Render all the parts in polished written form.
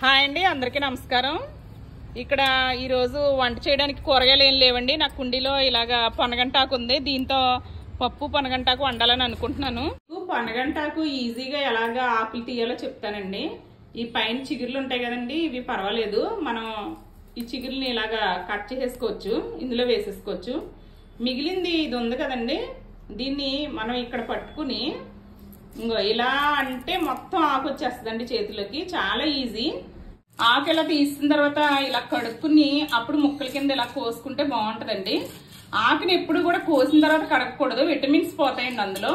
Hi అండి, అందరికీ నమస్కారం. ఇక్కడ ఈరోజు వంట చేయడానికి కూరగాయలు ఏం లేవండి. నా కుండీలో ఇలాగా పొనగంటాకు ఉంది. దీంతో పప్పు పొనగంటాకు వండాలని అనుకుంటున్నాను. పొనగంటాకు ఈజీగా ఎలాగా ఆకులు తీయాలో చెప్తానండి. ఈ పైన చిగుర్లు ఉంటాయి కదండి, ఇవి పర్వాలేదు. మనం ఈ చిగుర్లని ఇలాగా కట్ చేసేసుకోవచ్చు, ఇందులో వేసేసుకోవచ్చు. మిగిలింది ఇది ఉంది కదండి, దీన్ని మనం ఇక్కడ పట్టుకుని ఇంకో ఇలా అంటే మొత్తం ఆకు వచ్చేస్తుందండి చేతిలోకి. చాలా ఈజీ. ఆకు ఇలా తీసిన తర్వాత ఇలా కడుక్కుని అప్పుడు ముక్కల కింద ఇలా కోసుకుంటే బాగుంటుందండి. ఆకుని ఎప్పుడు కూడా కోసిన తర్వాత కడగకూడదు, విటమిన్స్ పోతాయండి అందులో.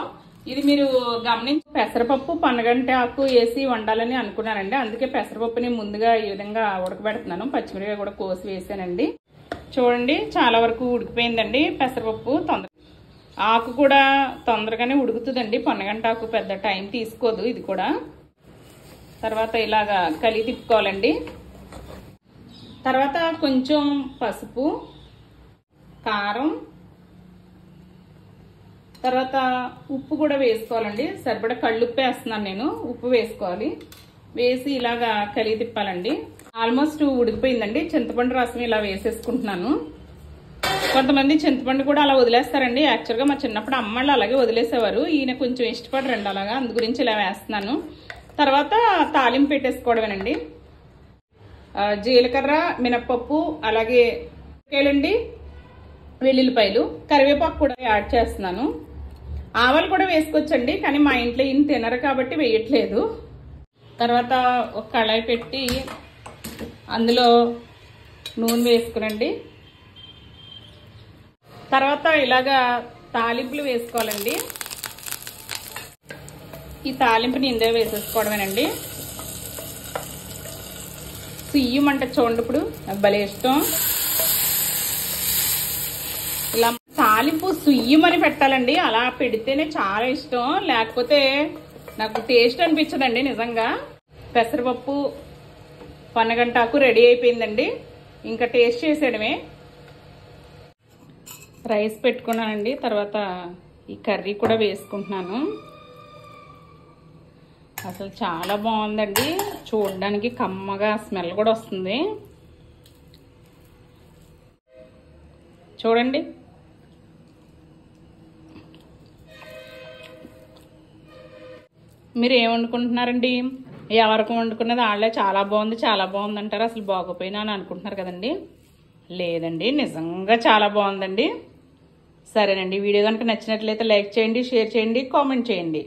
ఇది మీరు గమనించి పెసరపప్పు పనగంటి ఆకు వేసి వండాలని అనుకున్నానండి. అందుకే పెసరపప్పుని ముందుగా ఈ విధంగా ఉడకబెడుతున్నాను. పచ్చిమిరపకాయ కూడా కోసి వేసానండి. చూడండి, చాలా వరకు ఉడికిపోయిందండి పెసరపప్పు. ఆకు కూడా తొందరగానే ఉడుకుతుందండి. పొన్నగంటాకు పెద్ద టైం తీసుకోదు ఇది కూడా. తర్వాత ఇలాగా కలిగి తిప్పుకోవాలండి. తర్వాత కొంచెం పసుపు, కారం, తర్వాత ఉప్పు కూడా వేసుకోవాలండి. సరిపడా కళ్ళుప్పు వేస్తున్నాను నేను. ఉప్పు వేసుకోవాలి. వేసి ఇలాగా కలిగి తిప్పాలండి. ఆల్మోస్ట్ ఉడికిపోయిందండి. చింతపండు రసం ఇలా వేసేసుకుంటున్నాను. కొంతమంది చింతపండు కూడా అలా వదిలేస్తారండి. యాక్చువల్గా మా చిన్నప్పుడు అమ్మళ్ళు అలాగే వదిలేసేవారు. ఈయన కొంచెం ఇష్టపడరండి అలాగా, అందు గురించి ఇలా వేస్తున్నాను. తర్వాత తాలింపు పెట్టేసుకోవడమేనండి. జీలకర్ర, మినప్పప్పు, అలాగే కేలండి, వెల్లుల్లిపాయలు, కరివేపాకు కూడా యాడ్ చేస్తున్నాను. ఆవాలు కూడా వేసుకోవచ్చండి, కానీ మా ఇంట్లో ఈయన తినరు కాబట్టి వేయట్లేదు. తర్వాత ఒక కళాయి పెట్టి అందులో నూనె వేసుకునండి. తర్వాత ఇలాగా తాలింపులు వేసుకోవాలండి. ఈ తాలింపుని ఇందులో వేసేసుకోవడమేనండి. సుయ్యమంట చూడండి, ఇప్పుడు నాకు భలే ఇష్టం. ఇలా తాలింపు సుయ్యమని పెట్టాలండి. అలా పెడితేనే చాలా ఇష్టం, లేకపోతే నాకు టేస్ట్ అనిపించదండి నిజంగా. పెసరపప్పు పొన్నగంటాకు రెడీ అయిపోయిందండి. ఇంకా టేస్ట్ చేసేయడమే. రైస్ పెట్టుకున్నానండి. తర్వాత ఈ కర్రీ కూడా వేసుకుంటున్నాను. అసలు చాలా బాగుందండి. చూడడానికి కమ్మగా స్మెల్ కూడా వస్తుంది. చూడండి, మీరు ఏం వండుకుంటున్నారండి? ఎవరికి వండుకున్నది వాళ్ళే చాలా బాగుంది చాలా బాగుంది అంటారు. అసలు బాగోపోయినా అని అనుకుంటున్నారు కదండి. లేదండి, నిజంగా చాలా బాగుందండి. సరేనండి, వీడియో కనుక నచ్చినట్లయితే లైక్ చేయండి, షేర్ చేయండి, కామెంట్ చేయండి.